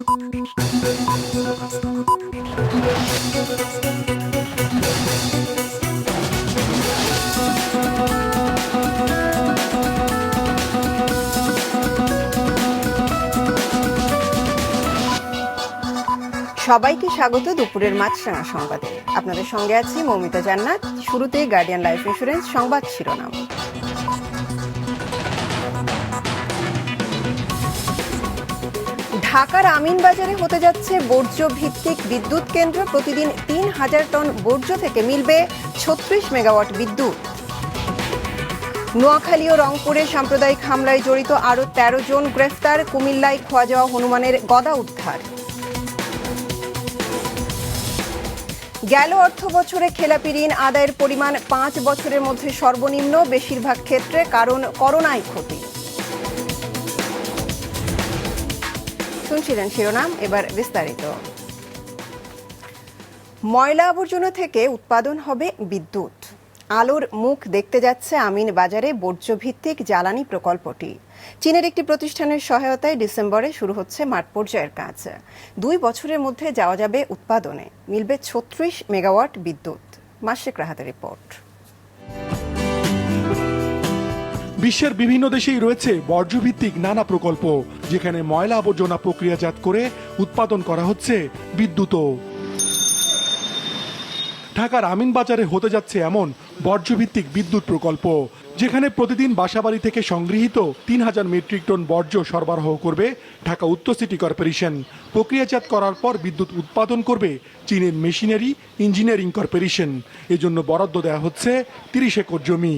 সবাইকে স্বাগত দুপুরের মাছরাঙা সংবাদে। আপনাদের সঙ্গে আছি মৌমিতা জান্নাত। শুরুতে গার্ডিয়ান লাইফ ইন্স্যুরেন্স সংবাদ শিরোনাম। ঢাকার আমিনবাজারে হতে যাচ্ছে বর্জ্য ভিত্তিক বিদ্যুৎ কেন্দ্র। প্রতিদিন ৩,০০০ টন বর্জ্য থেকে মিলবে ৩৬ মেগাওয়াট বিদ্যুৎ। নোয়াখালী ও রংপুরে সাম্প্রদায়িক হামলায় জড়িত আরও ১৩ জন গ্রেফতার। কুমিল্লায় খোয়া যাওয়া হনুমানের গদা উদ্ধার। গেল অর্থ বছরে খেলাপি ঋণ আদায়ের পরিমাণ ৫ বছরের মধ্যে সর্বনিম্ন, বেশিরভাগ ক্ষেত্রে কারণ করোনায় ক্ষতি। শুনছিলেন শিরোনাম, এবার বিস্তারিত। ময়লা আবর্জনা থেকে উৎপাদন হবে বিদ্যুৎ। আলোর মুখ দেখতে যাচ্ছে আমিন বাজারে বর্জ্যভিত্তিক জ্বালানি প্রকল্পটি। চীনের একটি প্রতিষ্ঠানের সহায়তায় ডিসেম্বরে শুরু হচ্ছে মাঠ পর্যায়ের কাজ। ২ বছরের মধ্যে যাওয়া যাবে উৎপাদনে, মিলবে ৩৬ মেগাওয়াট বিদ্যুৎ। মাসিক রাহাতের রিপোর্ট। বিশ্বের বিভিন্ন দেশেই রয়েছে বর্জ্যভিত্তিক নানা প্রকল্প, যেখানে ময়লা আবর্জনা প্রক্রিয়াজাত করে উৎপাদন করা হচ্ছে বিদ্যুৎও। ঢাকার আমিনবাজারে হতে যাচ্ছে এমন বর্জ্যভিত্তিক বিদ্যুৎ প্রকল্প, যেখানে প্রতিদিন বাসাবাড়ি থেকে সংগৃহীত ৩,০০০ মেট্রিক টন বর্জ্য সরবরাহ করবে ঢাকা উত্তর সিটি কর্পোরেশন। প্রক্রিয়াজাত করার পর বিদ্যুৎ উৎপাদন করবে চীনের মেশিনারি ইঞ্জিনিয়ারিং কর্পোরেশন। এজন্য বরাদ্দ দেওয়া হচ্ছে ৩০ একর জমি।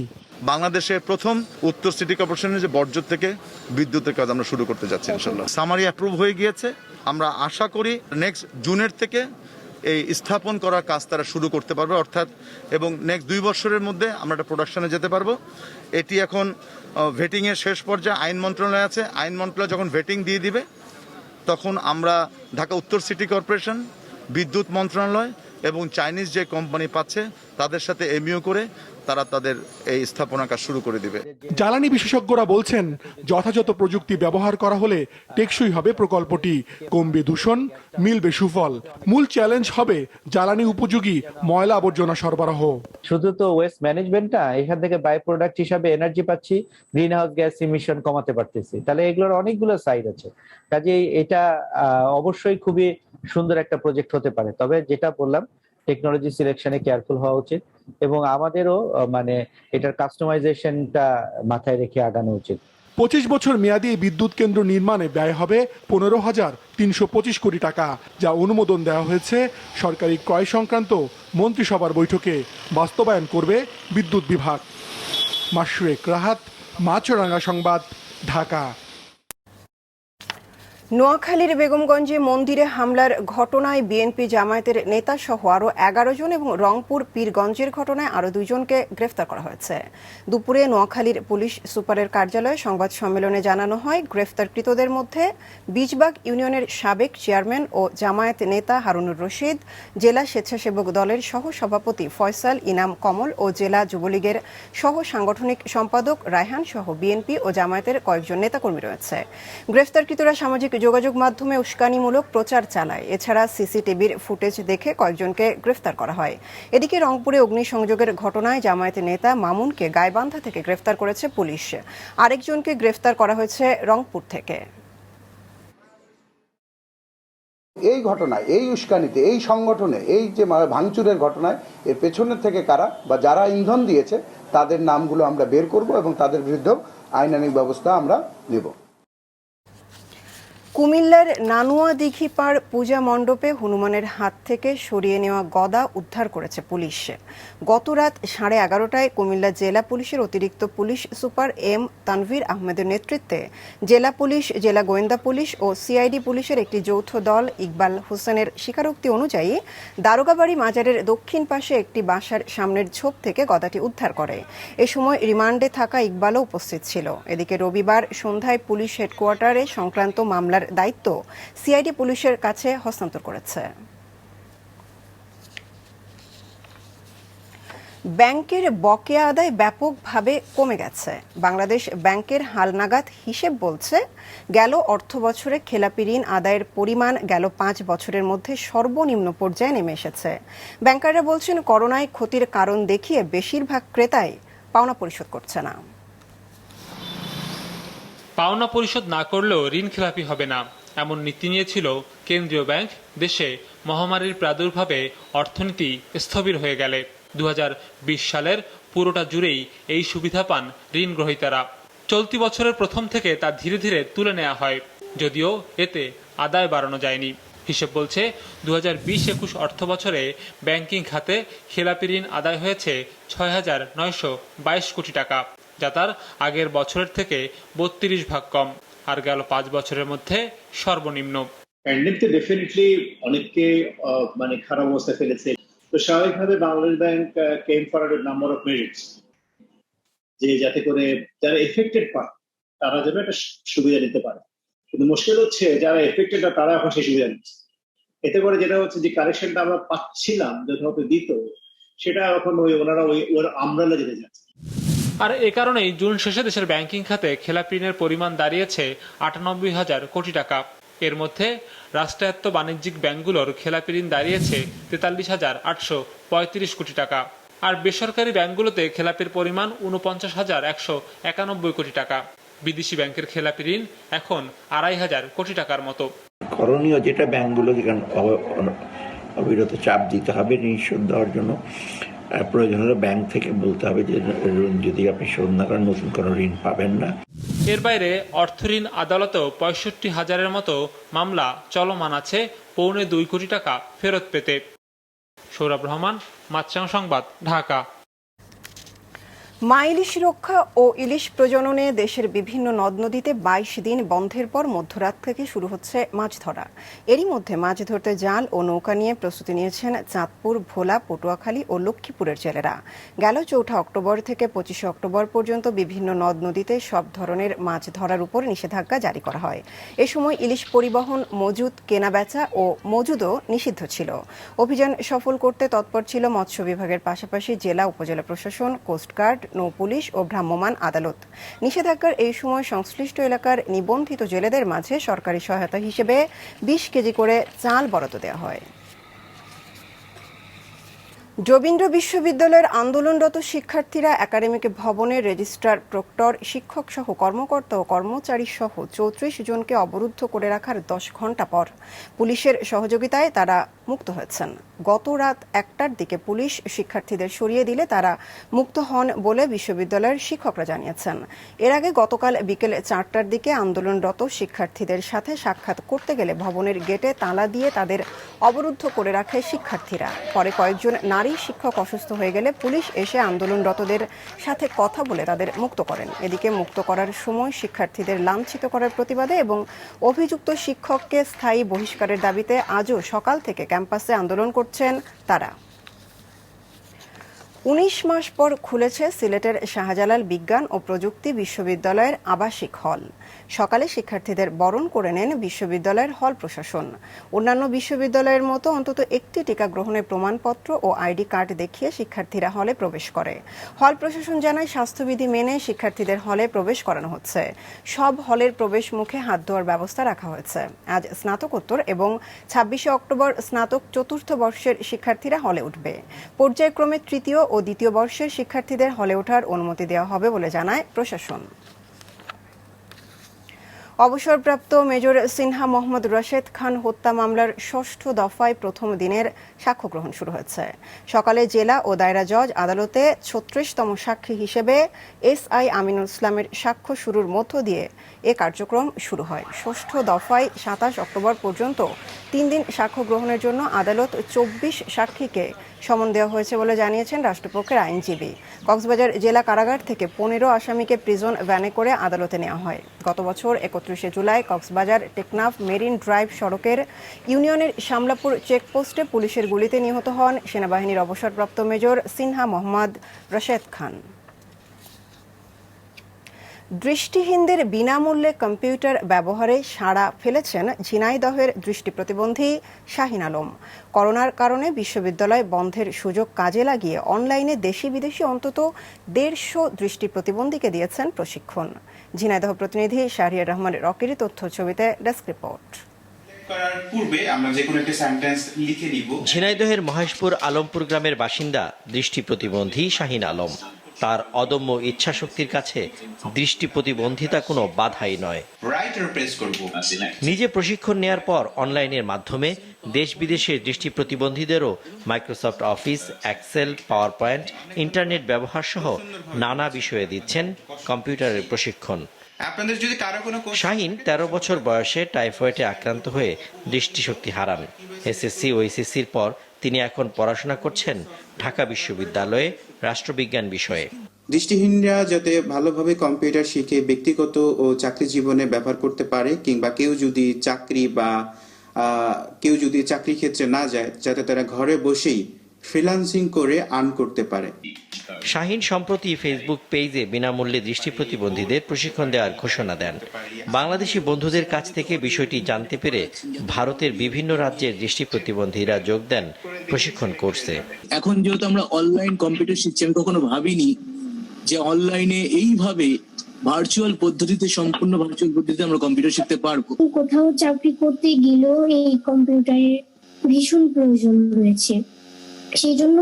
বাংলাদেশের প্রথম উত্তর সিটি কর্পোরেশনের যে বর্জ্য থেকে বিদ্যুতের কাজ আমরা শুরু করতে যাচ্ছি ইনশাল্লাহ। সামারি অ্যাপ্রুভ হয়ে গিয়েছে। আমরা আশা করি নেক্সট জুনের থেকে এই স্থাপন করার কাজ তারা শুরু করতে পারবে, অর্থাৎ এবং নেক্সট ২ বছরের মধ্যে আমরা একটা প্রোডাকশনে যেতে পারবো। এটি এখন ভেটিংয়ের শেষ পর্যায়ে আইন মন্ত্রণালয় আছে। আইন মন্ত্রণালয় যখন ভেটিং দিয়ে দিবে, তখন আমরা ঢাকা উত্তর সিটি কর্পোরেশন, বিদ্যুৎ মন্ত্রণালয় এবং চাইনিজ যে কোম্পানি পাচ্ছে তাদের সাথে এমইউ করে তারা তাদের এই স্থাপনা কাজ শুরু করে দিবে। জ্বালানি বিশেষজ্ঞরা বলছেন, যথাযথ প্রযুক্তি ব্যবহার করা হলে টেকসই হবে প্রকল্পটি, কমবে দূষণ, মিলবে সুফল। মূল চ্যালেঞ্জ হবে জ্বালানি উপযোগী ময়লা আবর্জনা সরবরাহ। শুধু তো ওয়েস্ট ম্যানেজমেন্ট না, এখান থেকে বাই প্রোডাক্ট হিসাবে এনার্জি পাচ্ছি, গ্রিন হাউস গ্যাস ইমিশন কমাতে পারতেছি। তাহলে এগুলোর অনেকগুলো সাইড আছে। কাজেই এটা অবশ্যই খুবই সুন্দর একটা প্রজেক্ট হতে পারে। তবে যেটা বললাম, টেকনোলজি সিলেকশনে কেয়ারফুল হওয়া উচিত এবং আমাদেরও এটার কাস্টমাইজেশনটা মাথায় রেখে আগানো উচিত। ২৫ বছর মেয়াদী এই বিদ্যুৎ কেন্দ্র নির্মাণে ব্যয় হবে ১৫,৩২৫ কোটি টাকা, যা অনুমোদন দেওয়া হয়েছে সরকারি ক্রয় সংক্রান্ত মন্ত্রিসভার বৈঠকে। বাস্তবায়ন করবে বিদ্যুৎ বিভাগ। মাশরুক রাহাত, মাছরাঙা সংবাদ, ঢাকা। নোয়াখালীর বেগমগঞ্জে মন্দিরে হামলার ঘটনায় বিএনপি জামায়াতের নেতা সহ আরও ১১ জন এবং রংপুর পীরগঞ্জের ঘটনায় আরও ২ জনকে গ্রেফতার করা হয়েছে। দুপুরে নোয়াখালীর পুলিশ সুপারের কার্যালয়ে সংবাদ সম্মেলনে জানানো হয়, গ্রেফতারকৃতদের মধ্যে বীজবাগ ইউনিয়নের সাবেক চেয়ারম্যান ও জামায়াত নেতা হারুনুর রশিদ, জেলা স্বেচ্ছাসেবক দলের সহ সভাপতি ফয়সাল ইনাম কমল ও জেলা যুবলীগের সহ সাংগঠনিক সম্পাদক রায়হান সহ বিএনপি ও জামায়াতের কয়েকজন নেতাকর্মী রয়েছে। গ্রেফতারকৃতরা সামাজিক যোগাযোগ মাধ্যমে উস্কানিমূলক প্রচার চালায়। এছাড়া সিসিটিভির ফুটেজ দেখে কয়েকজনকে গ্রেফতার করা হয়। এদিকে রংপুরে অগ্নিসংযোগের ঘটনায় জামায়াতের নেতা মামুনকে গাইবান্ধা থেকে গ্রেফতার করেছে পুলিশ। আরেকজনকে গ্রেফতার করা হয়েছে রংপুর থেকে। এই ঘটনায়, এই উস্কানিতে, এই সংগঠনে, এই যে ভাঙচুরের ঘটনায় এর পেছনের থেকে কারা বা যারা ইন্ধন দিয়েছে তাদের নামগুলো আমরা বের করব এবং তাদের বিরুদ্ধেও আইনানুগ ব্যবস্থা আমরা নেব। কুমিল্লার নানুয়া দিঘিপাড় পূজা মণ্ডপে হনুমানের হাত থেকে সরিয়ে নেওয়া গদা উদ্ধার করেছে পুলিশ। গতরাত 11:30টায় কুমিল্লা জেলা পুলিশের অতিরিক্ত পুলিশ সুপার এম তানভীর আহমেদের নেতৃত্বে জেলা পুলিশ, জেলা গোয়েন্দা পুলিশ ও সিআইডি পুলিশের একটি যৌথ দল ইকবাল হোসেনের স্বীকারোক্তি অনুযায়ী দারোগাবাড়ি মাজারের দক্ষিণ পাশে একটি বাসার সামনের ঝোপ থেকে গদাটি উদ্ধার করে। এ সময় রিমান্ডে থাকা ইকবালও উপস্থিত ছিল। এদিকে রবিবার সন্ধ্যায় পুলিশ হেডকোয়ার্টারে সংক্রান্ত মামলার দায়িত্ব সিআইডি পুলিশের কাছে হস্তান্তর করেছে। ব্যাংকের বকেয়া আদায় ব্যাপকভাবে কমে গেছে। বাংলাদেশ ব্যাংকের হালনাগাদ হিসেব বলছে, গেল অর্থ বছরে খেলাপি ঋণ আদায়ের পরিমাণ গেল 5 বছরের মধ্যে সর্বনিম্ন পর্যায়ে নেমে এসেছে। ব্যাংকাররা বলছেন, করোনায় ক্ষতির কারণ দেখিয়ে বেশিরভাগ ক্রেতাই পাওনা পরিশোধ করছে না। পাওনা পরিশোধ না করলেও ঋণ খেলাপি হবে না, এমন নীতি নিয়েছিল কেন্দ্রীয় ব্যাংক। দেশে মহামারীর প্রাদুর্ভাবে অর্থনীতি স্থবির হয়ে গেলে 2020 সালের পুরোটা জুড়েই এই সুবিধা পান ঋণ গ্রহীতারা। চলতি বছরের প্রথম থেকে তা ধীরে ধীরে তুলে নেওয়া হয়, যদিও এতে আদায় বাড়ানো যায়নি। হিসেব বলছে 2020-21 অর্থ বছরে ব্যাংকিং খাতে খেলাপি ঋণ আদায় হয়েছে 6,922 কোটি টাকা, যা তার আগের বছরের থেকে 32 ভাগ কম, আর গেল 5 বছরের মধ্যে সর্বনিম্ন। প্যান্ডেমিকতে ডেফিনেটলি অনেককে মানে খারাপ অবস্থায় ফেলেছে। তো স্বাভাবিকভাবে Bangladesh bank came for a number of merits, যে যাতে করে যারা এফেক্টেড পায় তারা যেন একটা সুবিধা নিতে পারে। কিন্তু মুশকিল হচ্ছে যারা এফেক্টেড না তারা এখন সেই সুবিধা নিচ্ছে। এতে করে যেটা হচ্ছে যে কারেকশনটা আমরা পাচ্ছিলাম যথাযথ দিত, সেটা এখন ওনারা ওর আমরালা যেতে যাচ্ছে। আর এ কারণেই জুন শেষে দেশের ব্যাংকিং খাতে খেলাপি ঋণের পরিমাণ দাঁড়িয়েছে 98,000 কোটি টাকা। এর মধ্যে রাষ্ট্রায়ত্ত বাণিজ্যিক ব্যাংকগুলোর খেলাপি ঋণ দাঁড়িয়েছে 43,835 কোটি টাকা, আর বেসরকারি ব্যাংকগুলোতে খেলাপির পরিমাণ 49,191 কোটি টাকা। বিদেশি ব্যাংকের খেলাপি ঋণ এখন 2,500 কোটি টাকার মতো। করণীয় যেটা ব্যাংকগুলোকে অবিরত চাপ দিতে হবে ঋণ শোধ দেওয়ার জন্য। প্রয়োজন হলে ব্যাংক থেকে বলতে হবে যে যদি আপনি শোধ না করেন নতুন কোনো ঋণ পাবেন না। এর বাইরে অর্থঋণ আদালতেও 65,000-এর মতো মামলা চলমান আছে 2.25 কোটি টাকা ফেরত পেতে। সৌরভ রহমান, মাছরাঙা সংবাদ, ঢাকা। মা ইলিশ রক্ষা ও ইলিশ প্রজননে দেশের বিভিন্ন নদ নদীতে 22 দিন বন্ধের পর মধ্যরাত থেকে শুরু হচ্ছে মাছ ধরা। এরই মধ্যে মাছ ধরতে জাল ও নৌকা নিয়ে প্রস্তুতি নিয়েছেন চাঁদপুর, ভোলা, পটুয়াখালী ও লক্ষ্মীপুরের জেলেরা। গেল 4 অক্টোবর থেকে 25 অক্টোবর পর্যন্ত বিভিন্ন নদ নদীতে সব ধরনের মাছ ধরার উপর নিষেধাজ্ঞা জারি করা হয়। এ সময় ইলিশ পরিবহন, মজুদ, কেনাবেচা ও মজুদও নিষিদ্ধ ছিল। অভিযান সফল করতে তৎপর ছিল মৎস্য বিভাগের পাশাপাশি জেলা, উপজেলা প্রশাসন, কোস্টগার্ড, নৌ পুলিশ ও ভ্রাম্যমাণ আদালত। নিষেধাজ্ঞার এই সময় সংশ্লিষ্ট এলাকার নিবন্ধিত জেলেদের মাঝে সরকারি সহায়তা হিসেবে 20 কেজি করে চাল বরাদ্দ দেওয়া হয়। রবীন্দ্র বিশ্ববিদ্যালয়ের আন্দোলনরত শিক্ষার্থীরা একাডেমিক ভবনের রেজিস্ট্রার, প্রক্টর, শিক্ষক সহ কর্মকর্তা ও কর্মচারী সহ 34 জনকে অবরুদ্ধ করে রাখার 10 ঘণ্টা পর পুলিশের সহযোগিতায় তারা মুক্ত হয়েছেন। গত রাত 1টার দিকে পুলিশ শিক্ষার্থীদের সরিয়ে দিলে তারা মুক্ত হন বলে বিশ্ববিদ্যালয়ের শিক্ষকরা জানিয়েছেন। এর আগে গতকাল বিকেল 4টার দিকে আন্দোলনরত শিক্ষার্থীদের সাথে সাক্ষাৎ করতে গেলে ভবনের গেটে তালা দিয়ে তাদের অবরুদ্ধ করে রাখে শিক্ষার্থীরা। পরে কয়েকজন নারী শিক্ষক অসুস্থ হয়ে গেলে পুলিশ এসে আন্দোলনরতদের সাথে কথা বলে তাদের মুক্ত করেন। এদিকে মুক্ত করার সময় শিক্ষার্থীদের লাঞ্ছিত করার প্রতিবাদে এবং অভিযুক্ত শিক্ষককে স্থায়ী বহিষ্কারের দাবিতে আজও সকাল থেকে ক্যাম্পাসে আন্দোলন করছেন তারা। 19 মাস পর খুলেছে সিলেটের শাহজালাল বিজ্ঞান ও প্রযুক্তি বিশ্ববিদ্যালয়ের আবাসিক হল। সকালে শিক্ষার্থীদের বরণ করে নেন বিশ্ববিদ্যালয়ের হল প্রশাসন। অন্যান্য বিশ্ববিদ্যালয়ের মতো অন্তত একটি টিকা গ্রহণের প্রমাণপত্র ও আইডি কার্ড দেখিয়ে শিক্ষার্থীরা হলে প্রবেশ করে। হল প্রশাসন জানায়, স্বাস্থ্যবিধি মেনে শিক্ষার্থীদের হলে প্রবেশ করানো হচ্ছে। সব হলের প্রবেশ মুখে হাত ধোয়ার ব্যবস্থা রাখা হয়েছে। আজ স্নাতকোত্তর এবং 26 অক্টোবর স্নাতক চতুর্থ বর্ষের শিক্ষার্থীরা হলে উঠবে। পর্যায়ক্রমে তৃতীয় ও দ্বিতীয় বর্ষের শিক্ষার্থীদের হলে ওঠার অনুমতি দেওয়া হবে বলে জানায় প্রশাসন। অবসরপ্রাপ্ত মেজর সিনহা মোহাম্মদ রাশেদ খান হত্যা মামলার 6ষ্ঠ দফায় প্রথম দিনের সাক্ষ্য গ্রহণ শুরু হয়েছে। সকালে জেলা ও দায়রা জজ আদালতে 36তম সাক্ষী হিসেবে এসআই আমিনুল ইসলামের সাক্ষ্য শুরুর মধ্য দিয়ে এ কার্যক্রম শুরু হয়। 6ষ্ঠ দফায় 27 অক্টোবর পর্যন্ত 3 দিন সাক্ষ্য গ্রহণের জন্য আদালত 24 সাক্ষীকে সমন দেওয়া হয়েছে বলে জানিয়েছেন রাষ্ট্রপক্ষের আইনজীবী। কক্সবাজার জেলা কারাগার থেকে 15 আসামিকে প্রিজন ভ্যানে করে আদালতে নেওয়া হয়। গত বছর 31 জুলাই কক্সবাজার টেকনাফ মেরিন ড্রাইভ সড়কের ইউনিয়নের শামলাপুর চেকপোস্টে পুলিশের গুলিতে নিহত হন সেনাবাহিনীর অবসরপ্রাপ্ত মেজর সিনহা মোহাম্মদ রাশেদ খান। দৃষ্টিহীনদের বিনামূল্যে কম্পিউটার ব্যবহারে সাড়া ফেলেছেন ঝিনাইদহের দৃষ্টি প্রতিবন্ধী শাহিন আলম। করোনার কারণে বিশ্ববিদ্যালয় বন্ধের সুযোগ কাজে লাগিয়ে অনলাইনে দেশি বিদেশি অন্তত 150 দৃষ্টি প্রতিবন্ধীকে দিয়েছেন প্রশিক্ষণ। ঝিনাইদহ প্রতিনিধি শাহরিয়ার রহমান রকির তথ্য ছবিতে ডেস্ক রিপোর্ট। ঝিনাইদহের মহেশপুর আলমপুর গ্রামের বাসিন্দা দৃষ্টি প্রতিবন্ধী শাহিন আলম। তার অদম্য ইচ্ছাশক্তির কাছে দৃষ্টি প্রতিবন্ধিতা কোনো বাধাই নয়। নিজে প্রশিক্ষণ নেয়ার পর অনলাইনের মাধ্যমে দেশ বিদেশের দৃষ্টি প্রতিবন্ধীদেরও Microsoft Office, Excel, PowerPoint, internet ব্যবহার সহ নানা বিষয়ে দিচ্ছেন কম্পিউটারের প্রশিক্ষণ। শাহিন 13 বছর বয়সে টাইফয়েডে আক্রান্ত হয়ে দৃষ্টিশক্তি হারান। এসএসসি ও এইচএসসির পর তিনি এখন পড়াশোনা করছেন ঢাকা বিশ্ববিদ্যালয়ে রাষ্ট্রবিজ্ঞান বিষয়ে। দৃষ্টিহীনরা যাতে ভালোভাবে কম্পিউটার শিখে ব্যক্তিগত ও চাকরি জীবনে ব্যবহার করতে পারে, কিংবা কেউ যদি চাকরি ক্ষেত্রে না যায়, যাতে তারা ঘরে বসেই ফ্রিল্যান্সিং করে আর্ন করতে পারে। শাহিন সম্প্রতি ফেসবুক পেজে বিনামূল্যে দৃষ্টি প্রতিবন্ধীদের প্রশিক্ষণ দেওয়ার ঘোষণা দেন। বাংলাদেশি বন্ধুদের কাছ থেকে বিষয়টি জানতে পেরে ভারতের বিভিন্ন রাজ্যের দৃষ্টি প্রতিবন্ধীরা যোগ দেন প্রশিক্ষণ কোর্সে। এখন যেহেতু আমরা অনলাইন কম্পিউটার শিখছি, আমি কখনো ভাবিনি যে অনলাইনে এইভাবে ভার্চুয়াল পদ্ধতিতে, সম্পূর্ণ ভার্চুয়াল পদ্ধতিতে আমরা কম্পিউটার শিখতে পারবো। কোথাও চাকরি করতে গেলেও এই কম্পিউটারের ভীষণ প্রয়োজন রয়েছে, সেই জন্য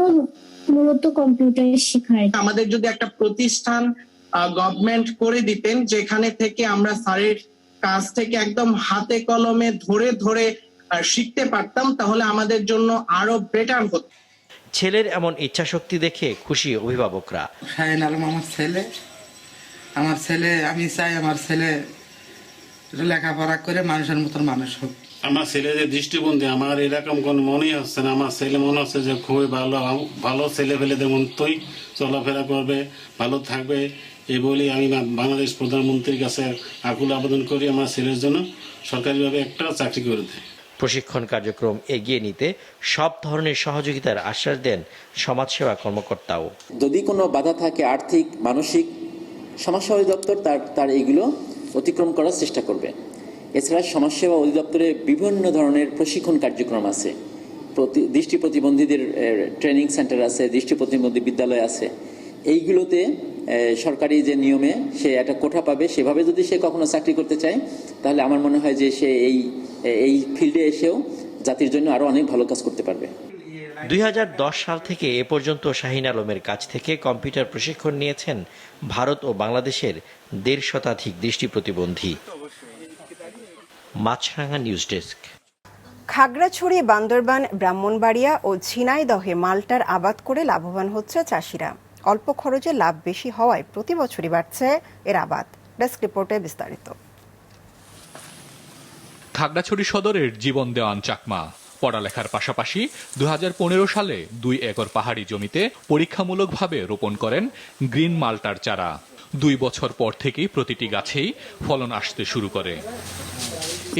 মূলত কম্পিউটার শেখায়। আমাদের যদি একটা প্রতিষ্ঠান গভর্নমেন্ট করে দিতেন, যেখানে থেকে আমরা স্যারের কাছ থেকে একদম হাতে কলমে ধরে ধরে শিখতে পারতাম, তাহলে আমাদের জন্য আরো বেটার হতো। ছেলের এমন ইচ্ছাশক্তি দেখে খুশি অভিভাবকরা। শাহিন আলম আমার ছেলে, আমি চাই আমার ছেলে লেখাপড়া করে মানুষের মতন মানুষ হোক। আমার ছেলে যে দৃষ্টিবন্ধী, আমার এরকম কোন মনেই হচ্ছে না। আমার ছেলে মনে হচ্ছে যে খুবই ভালো ছেলে ফেলেদের মতোই চলাফেরা করবে, ভালো থাকবে। এই বলেই আমি বাংলাদেশ প্রধানমন্ত্রীর কাছে আকুল আবেদন করি আমার ছেলের জন্য সরকারিভাবে একটা চাকরি করে দেয়। প্রশিক্ষণ কার্যক্রম এগিয়ে নিতে সব ধরনের সহযোগিতার আশ্বাস দেন সমাজসেবা কর্মকর্তাও। যদি কোনো বাধা থাকে, আর্থিক, মানসিক, সমাজসেবা অধিদপ্তর তার এগুলো অতিক্রম করার চেষ্টা করবে। এছাড়া সমাজসেবা অধিদপ্তরে বিভিন্ন ধরনের প্রশিক্ষণ কার্যক্রম আছে। দৃষ্টি প্রতিবন্ধীদের ট্রেনিং সেন্টার আছে, দৃষ্টি প্রতিবন্ধী বিদ্যালয় আছে। এইগুলোতে সরকারি যে নিয়মে সে একটা কোঠা পাবে, সেভাবে যদি সে কখনো চাকরি করতে চায়, তাহলে আমার মনে হয় যে সে এই ফিল্ডে এসেও জাতির জন্য আরো অনেক ভালো কাজ করতে পারবে। 2010 সাল থেকে এ পর্যন্ত শাহিন আলমের কাছ থেকে কম্পিউটার প্রশিক্ষণ নিয়েছেন ভারত ও বাংলাদেশের 1.5 শতাধিক দৃষ্টি প্রতিবন্ধী। মাছরাঙা নিউজ ডেস্ক। খাগড়াছড়ি, বান্দরবান, ব্রাহ্মণবাড়িয়া ও ঝিনাইদহে মাল্টার আবাদ করে লাভবান হচ্ছে চাষিরা। অল্প খরচে লাভ বেশি হওয়ায় প্রতি বছরই বাড়ছে এর আবাদ। ডেস্ক রিপোর্টে বিস্তারিত। খাগড়াছড়ি সদরের জীবন দেওয়ান চাকমা পড়ালেখার পাশাপাশি 2015 সালে 2 একর পাহাড়ি জমিতে পরীক্ষামূলকভাবে রোপণ করেন গ্রিন মাল্টার চারা। 2 বছর পর থেকেই প্রতিটি গাছেই ফলন আসতে শুরু করে।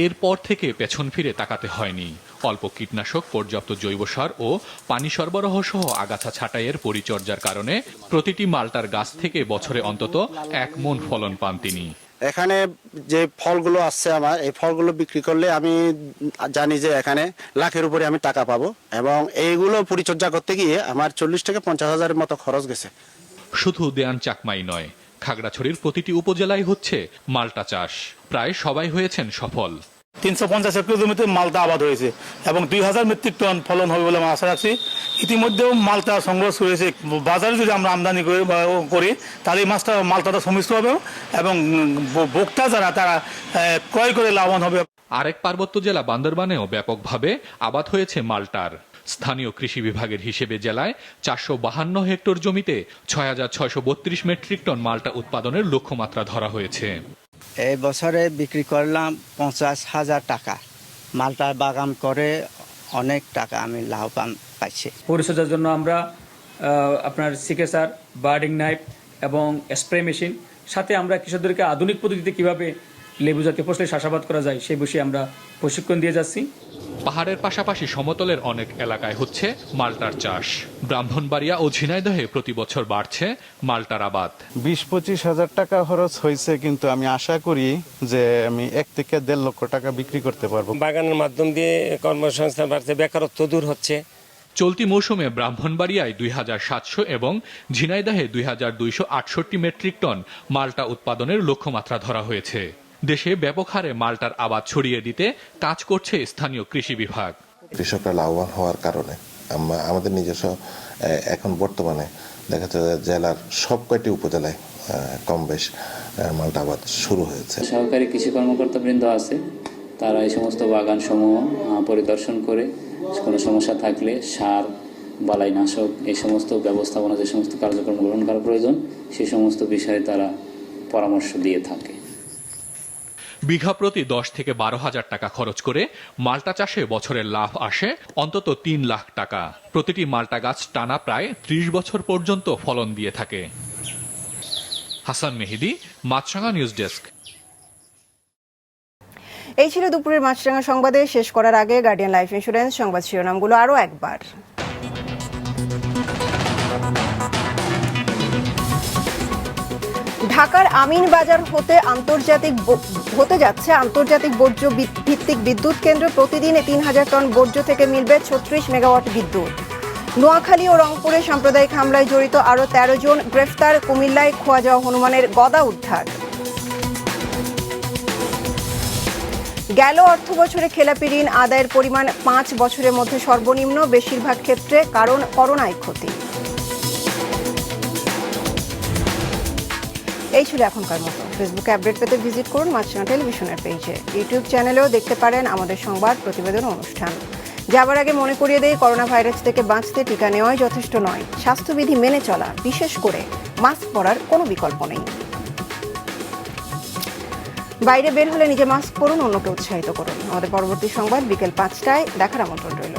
এরপর থেকে পেছন ফিরে তাকাতে হয়নি। অল্প কীটনাশক, পর্যাপ্ত জৈব সার ও পানি সরবরাহ সহ আগাছা ছাঁটাইয়ের পরিচর্যার কারণে প্রতিটি মাল্টার গাছ থেকে বছরে অন্তত 1 মণ ফলন পান তিনি। এখানে যে ফলগুলো আসছে আমার, এই ফলগুলো বিক্রি করলে আমি জানি যে এখানে লাখের উপরে আমি টাকা পাবো, এবং এইগুলো পরিচর্যা করতে গিয়ে আমার 40 থেকে 50 হাজারের মতো খরচ গেছে। শুধু দেয়ান চাকমাই নয়, খাগড়াছড়ির প্রতিটি উপজেলায় হচ্ছে মাল্টা চাষ। প্রায় সবাই হয়েছেন সফল। 350 হেক্টর জমিতে মালটা আবাদ হয়েছে এবং 2000 মেট্রিক টন ফলন হবে বলে আমরা আশা রাখছি। ইতিমধ্যেও মালটা সংগ্রহ হয়েছে। বাজারে যদি আমরা আমদানি করি তাহলে এই মালটাটা সমিশ্র হবে এবং ভোক্তা যারা তারা ক্রয় করে লাভবান হবে। আরেক পার্বত্য জেলা বান্দরবানেও ব্যাপকভাবে আবাদ হয়েছে মাল্টার। স্থানীয় কৃষি বিভাগের হিসেবে জেলায় 452 হেক্টর জমিতে 6632 মেট্রিক টন মাল্টা উৎপাদনের লক্ষ্যমাত্রা ধরা হয়েছে। এই বছরে বিক্রি করলাম 50,000 টাকা। মালটার বাগান করে অনেক টাকা আমি লাভবান পাইছি। পরিচর্যার জন্য আমরা আপনার সিকেসার, বার্ডিং নাইফ এবং স্প্রে মেশিন, সাথে আমরা কৃষকদেরকে আধুনিক পদ্ধতিতে কিভাবে লেবু জাতীয় ফসলের চাষাবাদ করা যায় সেই বিষয়ে আমরা প্রশিক্ষণ দিয়ে যাচ্ছি। পাহাড়ের পাশাপাশি সমতলের অনেক এলাকায় হচ্ছে মাল্টার চাষ। ব্রাহ্মণবাড়িয়া ও ঝিনাইদহে প্রতি বছর বাড়ছে মাল্টার আবাদ। 20-25 হাজার টাকা খরচ হয়েছে, কিন্তু আমি আশা করি যে আমি 1 থেকে 1.5 লক্ষ টাকা বিক্রি করতে পারবো। বাগানের মাধ্যম দিয়ে কর্মসংস্থান বাড়ছে, বেকারত্ব দূর হচ্ছে। চলতি মৌসুমে ব্রাহ্মণবাড়িয়ায় 2700 এবং ঝিনাইদহে 2268 মেট্রিক টন মাল্টা উৎপাদনের লক্ষ্যমাত্রা ধরা হয়েছে। দেশে ব্যাপক হারে মাল্টার আবাদ ছড়িয়ে দিতে কাজ করছে স্থানীয় কৃষি বিভাগ। কৃষকরা লাভবান হওয়ার কারণে আমাদের নিজস্ব এখন বর্তমানে দেখা যাচ্ছে জেলার সব কয়টি উপজেলায় কম বেশ মাল্টা আবাদ শুরু হয়েছে। সহকারী কৃষি কর্মকর্তাবৃন্দ আছে, তারা এই সমস্ত বাগান সমূহ পরিদর্শন করে কোনো সমস্যা থাকলে সার, বালাইনাশক এই সমস্ত ব্যবস্থাপনা যে সমস্ত কার্যক্রম গ্রহণ করা প্রয়োজন সেই সমস্ত বিষয়ে তারা পরামর্শ দিয়ে থাকে। বিঘা প্রতি 10 থেকে 12 হাজার টাকা খরচ করে মাল্টা চাষে বছরের লাভ আসে অন্তত 3 লাখ টাকা। প্রতিটি মাল্টা গাছ টানা প্রায় 30 বছর পর্যন্ত ফলন দিয়ে থাকে। হাসান মেহেদি, মাছরাঙা নিউজ ডেস্ক। এই ছিল দুপুরের মাছরাঙা সংবাদে। শেষ করার আগে গার্ডিয়ান লাইফ ইন্স্যুরেন্স সংবাদ শিরোনামগুলো আরও একবার। ঢাকার আমিনবাজার হতে যাচ্ছে আন্তর্জাতিক বর্জ্য ভিত্তিক বিদ্যুৎ কেন্দ্র। প্রতিদিন 3000 টন বর্জ্য থেকে মিলবে 36 মেগাওয়াট বিদ্যুৎ। নোয়াখালী ও রংপুরে সাম্প্রদায়িক হামলায় জড়িত আরও 13 জন গ্রেফতার। কুমিল্লায় খোয়া যাওয়া হনুমানের গদা উদ্ধার। গেল অর্থ বছরে খেলাপি ঋণ আদায়ের পরিমাণ 5 বছরের মধ্যে সর্বনিম্ন, বেশিরভাগ ক্ষেত্রে কারণ করোনায় ক্ষতি। এই ছিল এখনকার মতো। ফেসবুকে আপডেট পেতে ভিজিট করুন মাছরাঙা টেলিভিশনের পেজে। ইউটিউব চ্যানেলেও দেখতে পারেন আমাদের সংবাদ, প্রতিবেদন, অনুষ্ঠান। যাবার আগে মনে করিয়ে দেই, করোনা ভাইরাস থেকে বাঁচতে টিকা নেওয়াই যথেষ্ট নয়, স্বাস্থ্যবিধি মেনে চলা, বিশেষ করে মাস্ক পরার কোনো বিকল্প নেই। বাইরে বের হলে নিজে মাস্ক পরুন, অন্যকে উৎসাহিত করুন। আমাদের পরবর্তী সংবাদ বিকেল 5টায় দেখার আমন্ত্রণ রইল।